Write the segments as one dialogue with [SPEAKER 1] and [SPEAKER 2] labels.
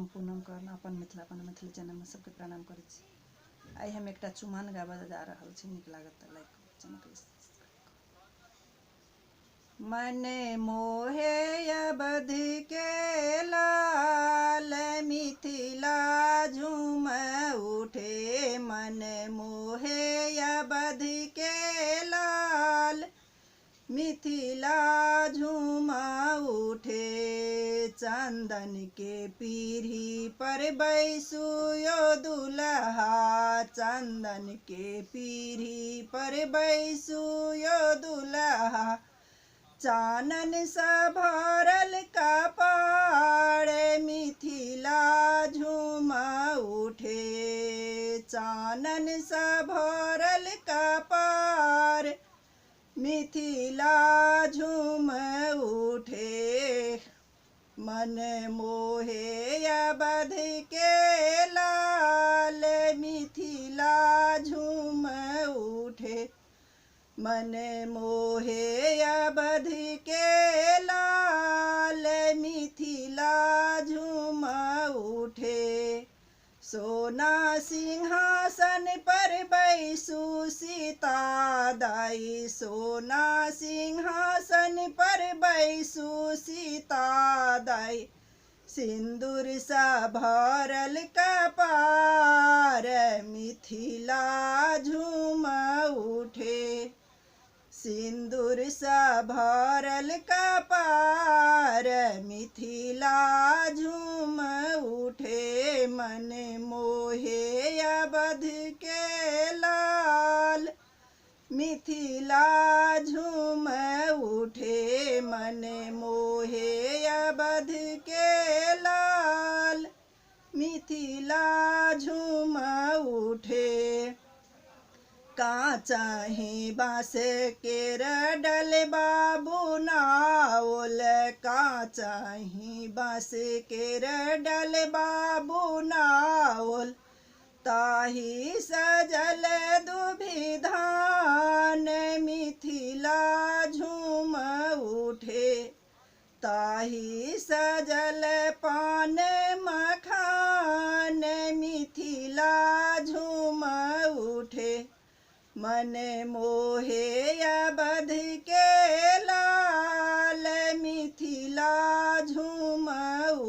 [SPEAKER 1] हम पूनम कर्ण अपन मिथिला अपन मैथिली चैनल में सबके प्रणाम करै छी। आई हम एकटा चुमान गाबऽ जा रहल छी, नीक लागत तऽ लाइक चैनल मने मोहे अवध के लाल मिथिला झूम उठे, मन मोहे अवध के लाल मिथिला झूम उठे। चंदन के पीढ़ी पर बैसु यो दुल्हा, चंदन के पीढ़ी पर बैसु यो दुल्हा। चानन सा भरल कपाड़ मिथिला झूम उठे, चानन सा भरल कपाड़ मिथिला झूम उठे। मन मोहे अवध के लाल मिथिला झूम उठे, मन मोहे अवध के लाल मिथिला झूम उठे। सोना सिंहासन पर बैसु सीता दाई, सोना सिंहासन पर बैसु सीता दाई। सिंदूर सा भरल कपार मिथिला झूम उठे, सिंदूर सा भरल कपार मिथिला झूम उठे। मन मोहे अवध के लाल मिथिला झूम उठे, मन मोहे अवध के लाल मिथिला झूम उठे। काचाही बाँस केर डलबा बुनाओल, काचाही बाँस केर डलबा बुनाओल। ताही सजल दुभि धान मिथिला झूम उठे, ताही सजल पान मखान मिथिला झूम उठे। मन मोहे अवध के लाल मिथिला झूम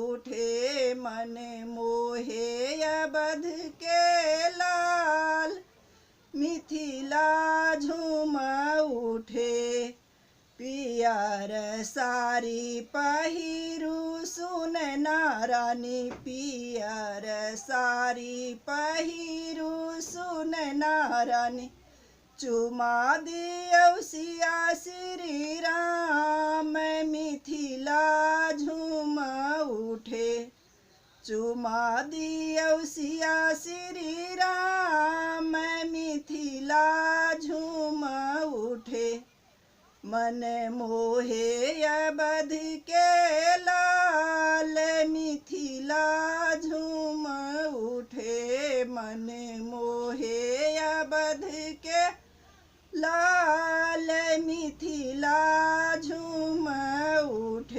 [SPEAKER 1] उठे, मन मोहे अवध के लाल मिथिला झूम उठे। पियर साड़ी पहिरू सुनैना रानी, पियर साड़ी पहिरू सुनैना रानी। चुमा दियौ सिया श्री राम मिथिला झूम उठे, चुमा दियौ सिया श्री राम मिथिला झूम उठे। मन मोहे अवध के लाल मिथिला झूम उठे, मन मोहे अवध के लाल मिथिला झूम उठे।